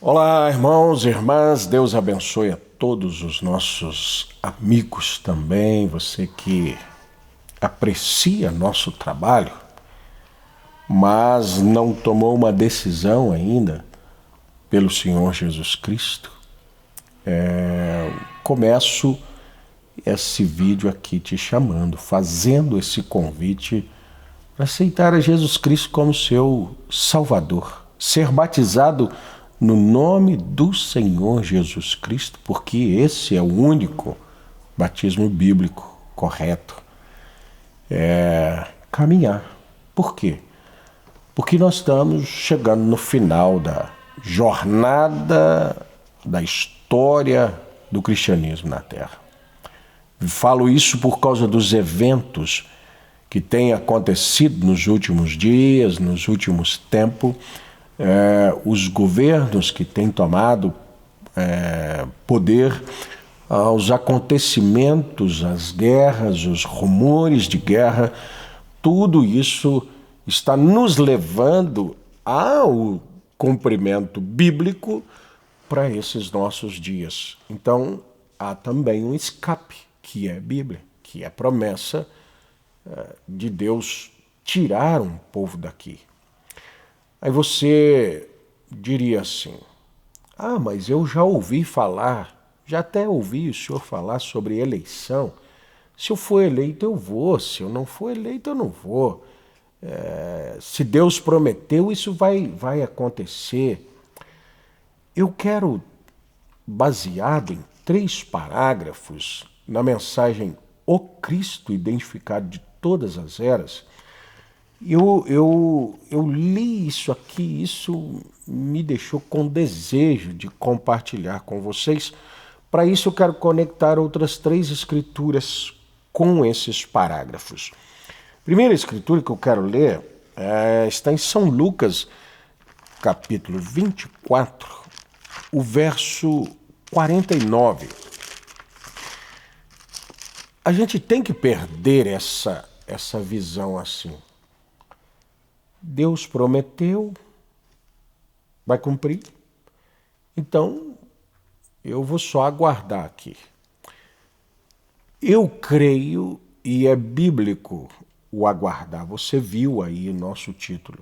Olá, irmãos e irmãs, Deus abençoe a todos os nossos amigos também, você que aprecia nosso trabalho, mas não tomou uma decisão ainda pelo Senhor Jesus Cristo. Começo esse vídeo aqui te chamando, fazendo esse convite para aceitar a Jesus Cristo como seu Salvador, ser batizado no nome do Senhor Jesus Cristo, porque esse é o único batismo bíblico correto. Caminhar. Por quê? Porque nós estamos chegando no final da jornada da história do cristianismo na Terra. Falo isso por causa dos eventos que têm acontecido nos últimos dias, nos últimos tempos, os governos que têm tomado poder, os acontecimentos, as guerras, os rumores de guerra, tudo isso está nos levando ao cumprimento bíblico para esses nossos dias. Então, há também um escape, que é a Bíblia, que é a promessa de Deus tirar um povo daqui. Aí você diria assim, mas eu já ouvi falar, já até ouvi o senhor falar sobre eleição. Se eu for eleito, eu vou. Se eu não for eleito, eu não vou. Se Deus prometeu, isso vai acontecer. Eu quero, baseado em 3 parágrafos, na mensagem O Cristo Identificado de Todas as Eras, eu li isso aqui, isso me deixou com desejo de compartilhar com vocês. Para isso eu quero conectar outras 3 escrituras com esses parágrafos. A primeira escritura que eu quero ler está em São Lucas, capítulo 24, o verso 49. A gente tem que perder essa visão assim. Deus prometeu, vai cumprir, então eu vou só aguardar aqui. Eu creio, e é bíblico o aguardar. Você viu aí o nosso título.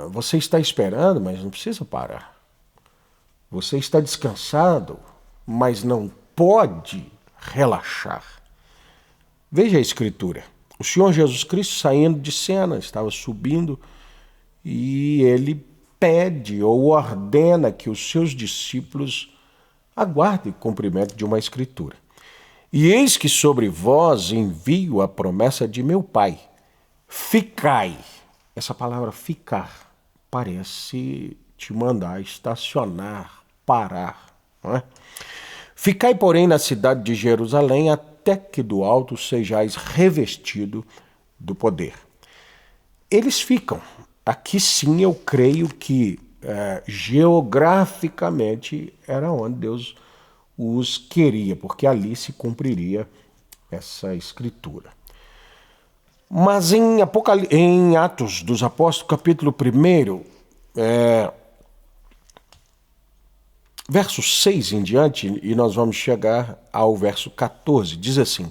Você está esperando, mas não precisa parar. Você está descansado, mas não pode relaxar. Veja a escritura. O Senhor Jesus Cristo saindo de cena, estava subindo, e ele pede ou ordena que os seus discípulos aguardem o cumprimento de uma escritura. E eis que sobre vós envio a promessa de meu Pai. Ficai. Essa palavra ficar parece te mandar estacionar, parar, não é? Ficai, porém, na cidade de Jerusalém, até que do alto sejais revestido do poder. Eles ficam. Aqui sim eu creio que geograficamente era onde Deus os queria, porque ali se cumpriria essa escritura. Mas em Atos dos Apóstolos, capítulo 1, verso 6 em diante, e nós vamos chegar ao verso 14, diz assim: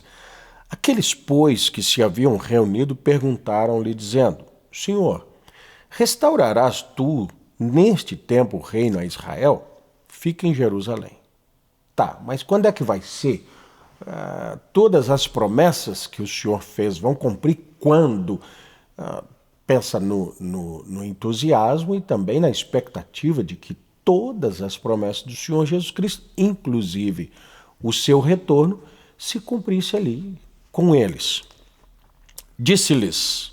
Aqueles, pois, que se haviam reunido, perguntaram-lhe, dizendo, Senhor, restaurarás tu neste tempo o reino a Israel? Fica em Jerusalém. Tá, mas quando é que vai ser? Todas as promessas que o Senhor fez vão cumprir quando? Pensa no entusiasmo e também na expectativa de que todas as promessas do Senhor Jesus Cristo, inclusive o seu retorno, se cumprisse ali com eles. Disse-lhes,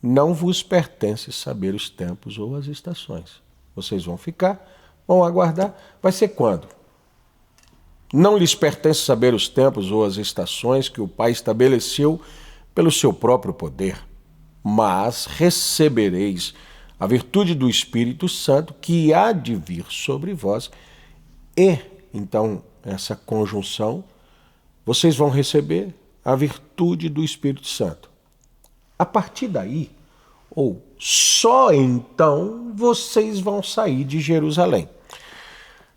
não vos pertence saber os tempos ou as estações. Vocês vão ficar, vão aguardar. Vai ser quando? Não lhes pertence saber os tempos ou as estações que o Pai estabeleceu pelo seu próprio poder, mas recebereis a virtude do Espírito Santo que há de vir sobre vós. E, então, essa conjunção, vocês vão receber a virtude do Espírito Santo. A partir daí, ou só então vocês vão sair de Jerusalém.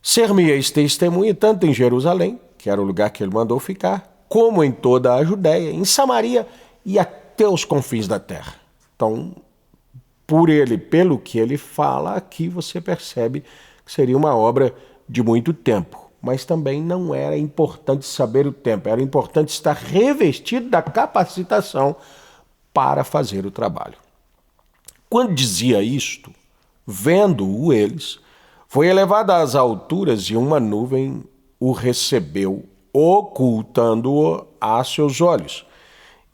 Ser-me-eis testemunha tanto em Jerusalém, que era o lugar que ele mandou ficar, como em toda a Judéia, em Samaria e até os confins da terra. Então, pelo que ele fala aqui, você percebe que seria uma obra de muito tempo. Mas também não era importante saber o tempo, era importante estar revestido da capacitação para fazer o trabalho. Quando dizia isto, vendo-o eles, foi elevado às alturas e uma nuvem o recebeu, ocultando-o a seus olhos.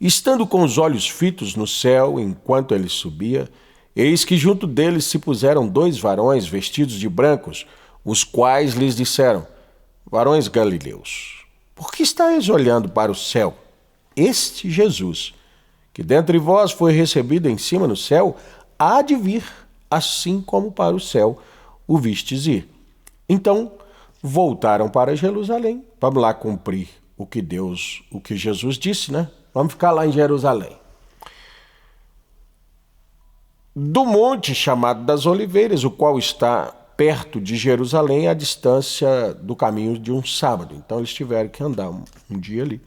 Estando com os olhos fitos no céu, enquanto ele subia, eis que junto deles se puseram 2 varões vestidos de brancos, os quais lhes disseram: varões galileus, por que estáis olhando para o céu? Este Jesus, que dentre vós foi recebido em cima no céu, há de vir, assim como para o céu o vistes ir. Então voltaram para Jerusalém. Vamos lá cumprir o que Jesus disse, né? Vamos ficar lá em Jerusalém. Do monte chamado das Oliveiras, o qual está perto de Jerusalém, à distância do caminho de um sábado. Então eles tiveram que andar um dia ali.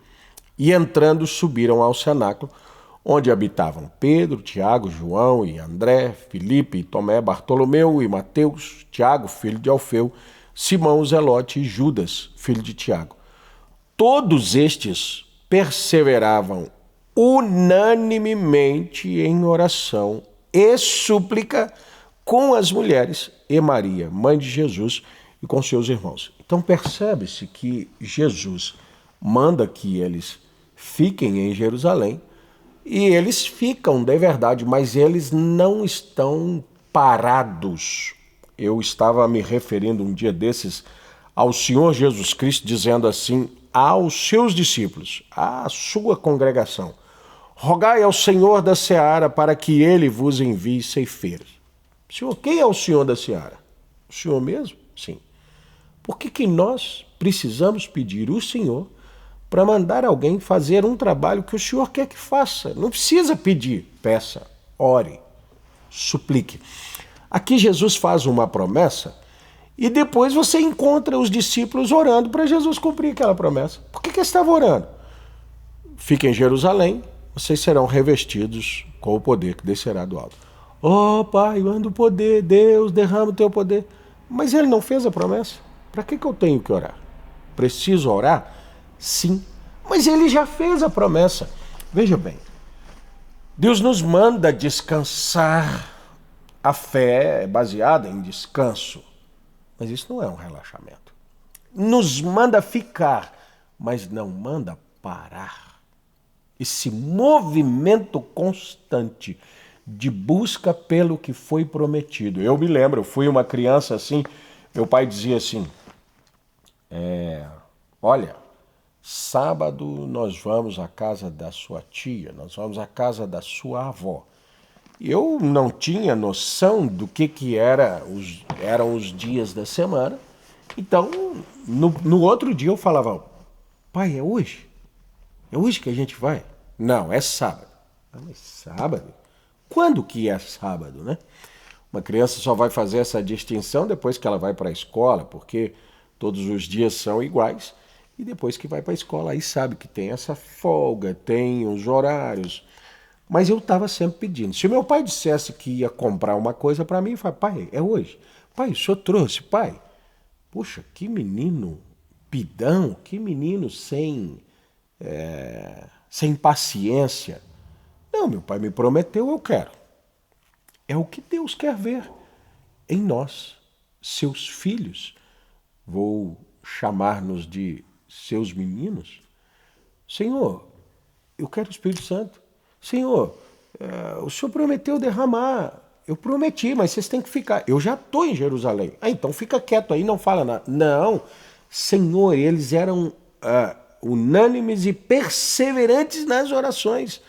E entrando, subiram ao cenáculo, onde habitavam Pedro, Tiago, João e André, Filipe, Tomé, Bartolomeu e Mateus, Tiago, filho de Alfeu, Simão o Zelote e Judas, filho de Tiago. Todos estes perseveravam unanimemente em oração e súplica com as mulheres e Maria, mãe de Jesus, e com seus irmãos. Então percebe-se que Jesus manda que eles fiquem em Jerusalém, e eles ficam de verdade, mas eles não estão parados. Eu estava me referindo um dia desses ao Senhor Jesus Cristo, dizendo assim aos seus discípulos, à sua congregação: rogai ao Senhor da seara para que ele vos envie ceifeiros. Senhor, quem é o Senhor da seara? O Senhor mesmo? Sim. Por que nós precisamos pedir o Senhor para mandar alguém fazer um trabalho que o Senhor quer que faça? Não precisa pedir, peça, ore, suplique. Aqui Jesus faz uma promessa e depois você encontra os discípulos orando para Jesus cumprir aquela promessa. Por que eles estavam orando? Fiquem em Jerusalém, vocês serão revestidos com o poder que descerá do alto. Oh, Pai, manda o poder, Deus, derrama o teu poder. Mas ele não fez a promessa. Para que eu tenho que orar? Preciso orar? Sim, mas ele já fez a promessa. Veja bem, Deus nos manda descansar. A fé é baseada em descanso, mas isso não é um relaxamento. Nos manda ficar, mas não manda parar. Esse movimento constante de busca pelo que foi prometido. Eu me lembro, eu fui uma criança assim, meu pai dizia assim, olha, sábado nós vamos à casa da sua tia, nós vamos à casa da sua avó. Eu não tinha noção do que eram os dias da semana, então no outro dia eu falava, pai, é hoje? É hoje que a gente vai? Não, é sábado. Mas sábado? Quando que é sábado, né? Uma criança só vai fazer essa distinção depois que ela vai para a escola, porque todos os dias são iguais, e depois que vai para a escola aí sabe que tem essa folga, tem os horários. Mas eu estava sempre pedindo. Se meu pai dissesse que ia comprar uma coisa para mim, eu falava, pai, é hoje. Pai, o senhor trouxe, pai. Puxa, que menino pidão, que menino sem paciência. Não, meu pai me prometeu, eu quero. É o que Deus quer ver em nós, seus filhos. Vou chamar-nos de seus meninos. Senhor, eu quero o Espírito Santo. Senhor, o Senhor prometeu derramar. Eu prometi, mas vocês têm que ficar. Eu já estou em Jerusalém. Então fica quieto aí, não fala nada. Não, Senhor, eles eram unânimes e perseverantes nas orações.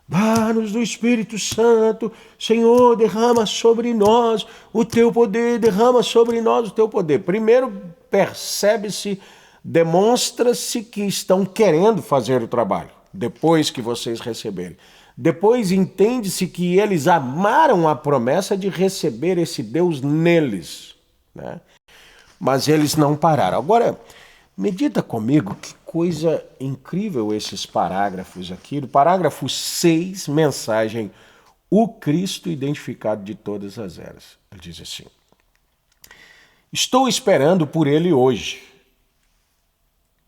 Dá-nos do Espírito Santo, Senhor, derrama sobre nós o teu poder, derrama sobre nós o teu poder. Primeiro percebe-se, demonstra-se que estão querendo fazer o trabalho, depois que vocês receberem. Depois entende-se que eles amaram a promessa de receber esse Deus neles, né? Mas eles não pararam. Agora, medita comigo que coisa incrível esses parágrafos aqui. Do parágrafo 6, mensagem: o Cristo identificado de todas as eras. Ele diz assim: estou esperando por ele hoje.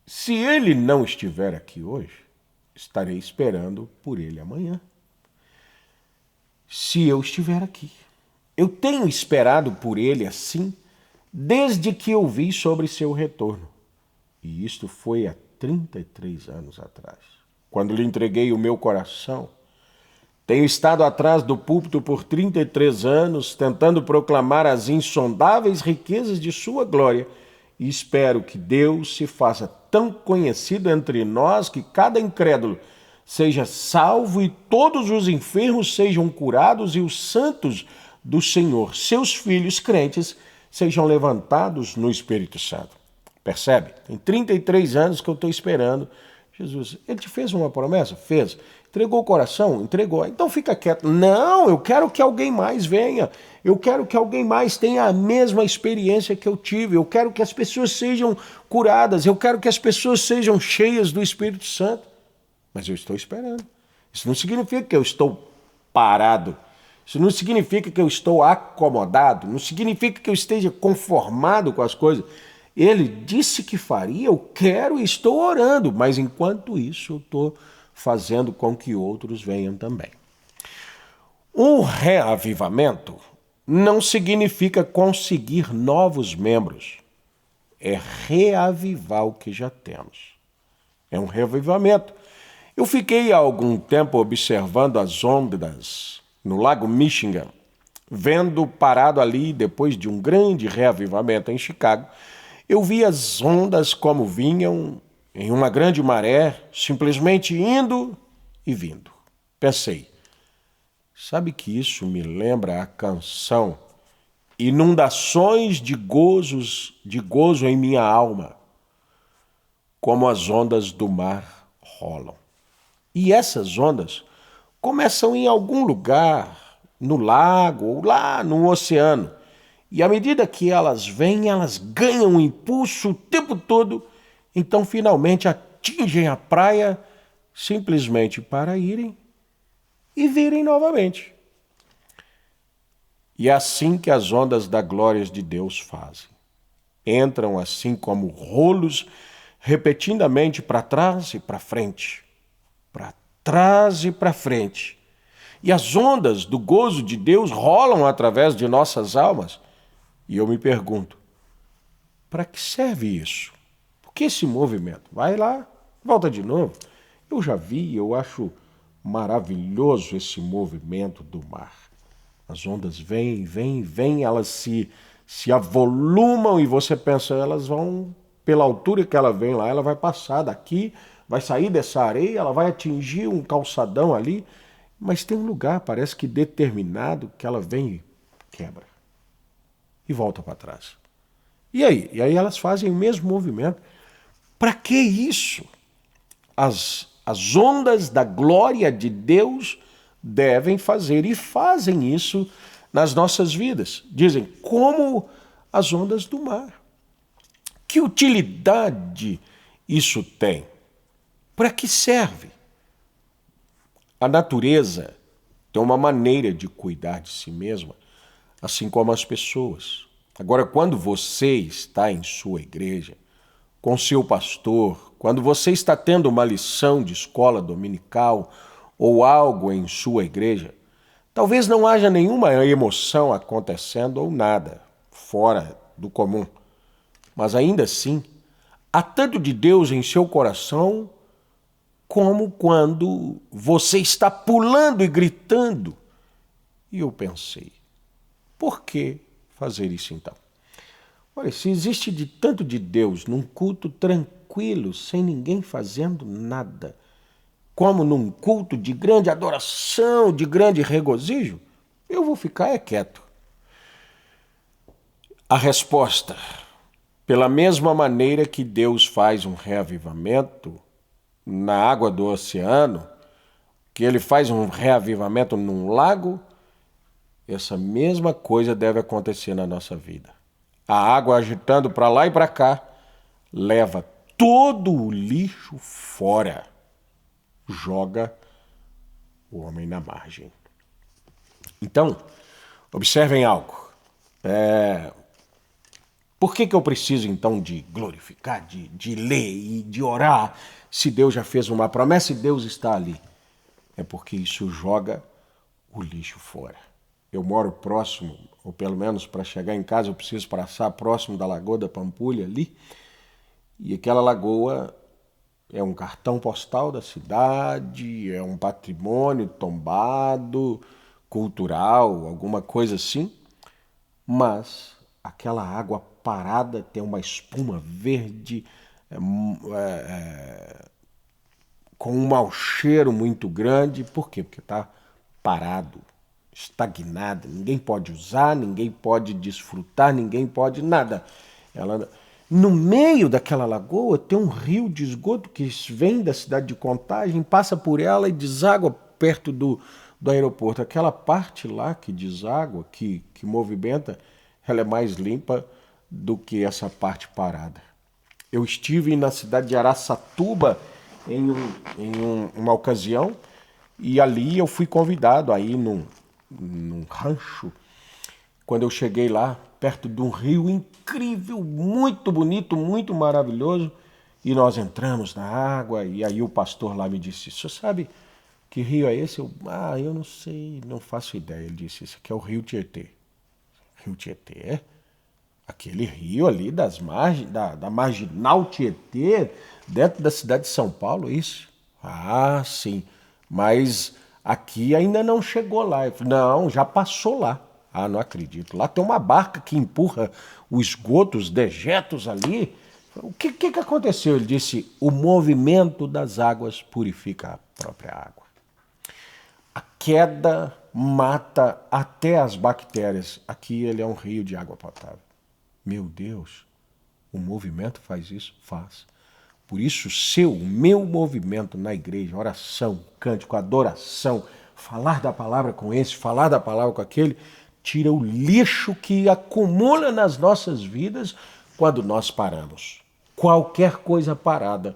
Se ele não estiver aqui hoje, estarei esperando por ele amanhã. Se eu estiver aqui. Eu tenho esperado por ele assim desde que ouvi sobre seu retorno. E isto foi há 33 anos atrás, quando lhe entreguei o meu coração. Tenho estado atrás do púlpito por 33 anos, tentando proclamar as insondáveis riquezas de sua glória, e espero que Deus se faça tão conhecido entre nós que cada incrédulo seja salvo e todos os enfermos sejam curados e os santos do Senhor, seus filhos crentes, sejam levantados no Espírito Santo. Percebe? Tem 33 anos que eu estou esperando Jesus. Ele te fez uma promessa? Fez. Entregou o coração? Entregou. Então fica quieto. Não, eu quero que alguém mais venha. Eu quero que alguém mais tenha a mesma experiência que eu tive. Eu quero que as pessoas sejam curadas. Eu quero que as pessoas sejam cheias do Espírito Santo. Mas eu estou esperando. Isso não significa que eu estou parado. Isso não significa que eu estou acomodado. Não significa que eu esteja conformado com as coisas. Ele disse que faria, eu quero e estou orando. Mas enquanto isso, eu estou fazendo com que outros venham também. Um reavivamento não significa conseguir novos membros. É reavivar o que já temos. É um reavivamento. Eu fiquei há algum tempo observando as ondas no Lago Michigan, vendo parado ali depois de um grande reavivamento em Chicago. Eu vi as ondas como vinham em uma grande maré, simplesmente indo e vindo. Pensei, sabe que isso me lembra a canção Inundações de gozo em minha alma, como as ondas do mar rolam. E essas ondas começam em algum lugar, no lago ou lá no oceano. E à medida que elas vêm, elas ganham um impulso o tempo todo, então finalmente atingem a praia simplesmente para irem e virem novamente. E é assim que as ondas da glória de Deus fazem. Entram assim como rolos, repetidamente para trás e para frente, para trás e para frente. E as ondas do gozo de Deus rolam através de nossas almas. E eu me pergunto, para que serve isso? Por que esse movimento? Vai lá, volta de novo. Eu já vi, eu acho maravilhoso esse movimento do mar. As ondas vêm, elas se avolumam e você pensa, elas vão, pela altura que ela vem lá, ela vai passar daqui, vai sair dessa areia, ela vai atingir um calçadão ali, mas tem um lugar, parece que determinado, que ela vem e quebra. E volta para trás. E aí? E aí elas fazem o mesmo movimento. Para que isso? As ondas da glória de Deus devem fazer e fazem isso nas nossas vidas. Dizem, como as ondas do mar. Que utilidade isso tem? Para que serve? A natureza tem uma maneira de cuidar de si mesma, assim como as pessoas. Agora, quando você está em sua igreja, com seu pastor, quando você está tendo uma lição de escola dominical ou algo em sua igreja, talvez não haja nenhuma emoção acontecendo ou nada fora do comum. Mas ainda assim, há tanto de Deus em seu coração como quando você está pulando e gritando. E eu pensei, por que fazer isso então? Olha, se existe de tanto de Deus num culto tranquilo, sem ninguém fazendo nada, como num culto de grande adoração, de grande regozijo, eu vou ficar quieto. A resposta, pela mesma maneira que Deus faz um reavivamento na água do oceano, que ele faz um reavivamento num lago, essa mesma coisa deve acontecer na nossa vida. A água agitando para lá e para cá leva todo o lixo fora, joga o homem na margem. Então, observem algo. Por que eu preciso, então, de glorificar, de ler e de orar, se Deus já fez uma promessa e Deus está ali? É porque isso joga o lixo fora. Eu moro próximo, ou pelo menos para chegar em casa eu preciso passar próximo da Lagoa da Pampulha ali, e aquela lagoa é um cartão postal da cidade, é um patrimônio tombado, cultural, alguma coisa assim, mas aquela água parada tem uma espuma verde, com um mau cheiro muito grande. Por quê? Porque está parado, estagnado, ninguém pode usar, ninguém pode desfrutar, ninguém pode nada. No meio daquela lagoa tem um rio de esgoto que vem da cidade de Contagem, passa por ela e deságua perto do aeroporto. Aquela parte lá que deságua, que movimenta, ela é mais limpa do que essa parte parada. Eu estive na cidade de Araçatuba em uma ocasião, e ali eu fui convidado a ir num rancho. Quando eu cheguei lá, perto de um rio incrível, muito bonito, muito maravilhoso, e nós entramos na água, e aí o pastor lá me disse: "Você sabe que rio é esse?" Eu não sei, não faço ideia. Ele disse: "Isso aqui é o Rio Tietê." Rio Tietê, é? Aquele rio ali das margens, da Marginal Tietê, dentro da cidade de São Paulo, isso? Ah, sim, mas aqui ainda não chegou lá. Eu falei: "Não, já passou lá." "Ah, não acredito. Lá tem uma barca que empurra o esgoto, os dejetos ali." O que aconteceu? Ele disse: "O movimento das águas purifica a própria água. A queda mata até as bactérias. Aqui ele é um rio de água potável." Meu Deus, o movimento faz isso? Faz. Por isso, o meu movimento na igreja, oração, cântico, adoração, falar da palavra com esse, falar da palavra com aquele, tira o lixo que acumula nas nossas vidas quando nós paramos. Qualquer coisa parada,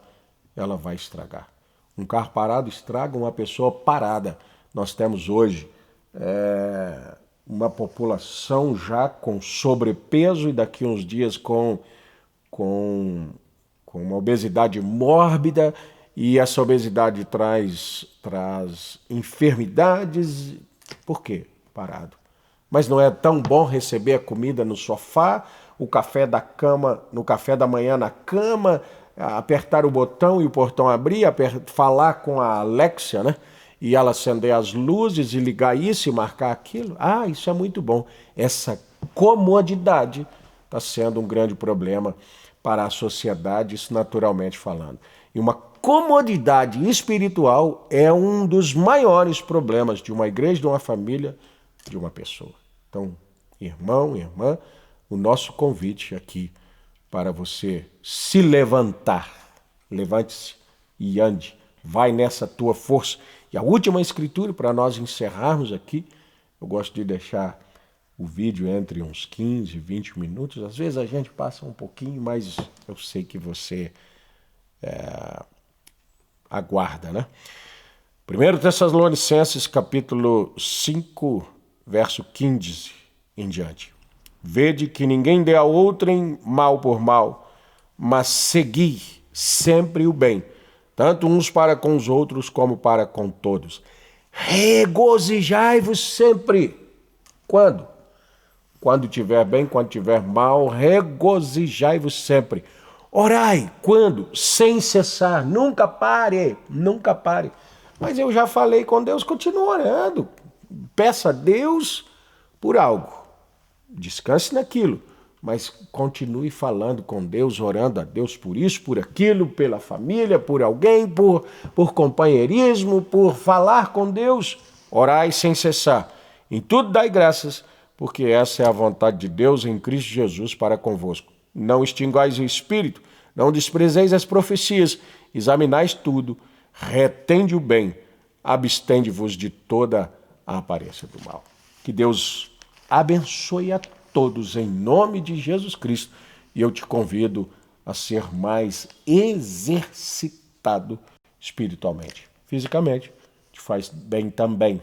ela vai estragar. Um carro parado estraga uma pessoa parada. Nós temos hoje uma população já com sobrepeso e daqui a uns dias com uma obesidade mórbida, e essa obesidade traz enfermidades. Por quê? Parado. Mas não é tão bom receber a comida no sofá, o café da cama, no café da manhã na cama, apertar o botão e o portão abrir, falar com a Alexia, né? E ela acender as luzes e ligar isso e marcar aquilo. Isso é muito bom. Essa comodidade está sendo um grande problema para a sociedade, isso naturalmente falando. E uma comodidade espiritual é um dos maiores problemas de uma igreja, de uma família, de uma pessoa. Então, irmão, irmã, o nosso convite aqui para você se levantar. Levante-se e ande. Vai nessa tua força. E a última escritura, para nós encerrarmos aqui, eu gosto de deixar o vídeo entre uns 15, 20 minutos. Às vezes a gente passa um pouquinho, mas eu sei que você aguarda, né? 1 Tessalonicenses, capítulo 5, verso 15 em diante. Vede que ninguém dê a outrem mal por mal, mas segui sempre o bem, tanto uns para com os outros como para com todos. Regozijai-vos sempre. Quando? Quando tiver bem, quando tiver mal, regozijai-vos sempre. Orai, quando? Sem cessar, nunca pare, nunca pare. Mas eu já falei com Deus, continue orando. Peça a Deus por algo. Descanse naquilo, mas continue falando com Deus, orando a Deus por isso, por aquilo, pela família, por alguém, por companheirismo, por falar com Deus. Orai sem cessar. Em tudo dai graças, porque essa é a vontade de Deus em Cristo Jesus para convosco. Não extingais o espírito, não desprezeis as profecias, examinais tudo, retende o bem, abstende-vos de toda a aparência do mal. Que Deus abençoe a todos em nome de Jesus Cristo. E eu te convido a ser mais exercitado espiritualmente. Fisicamente, te faz bem também.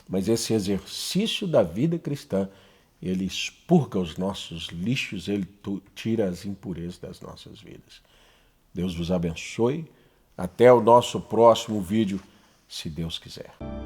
Mas esse exercício da vida cristã, ele expurga os nossos lixos, ele tira as impurezas das nossas vidas. Deus vos abençoe. Até o nosso próximo vídeo, se Deus quiser.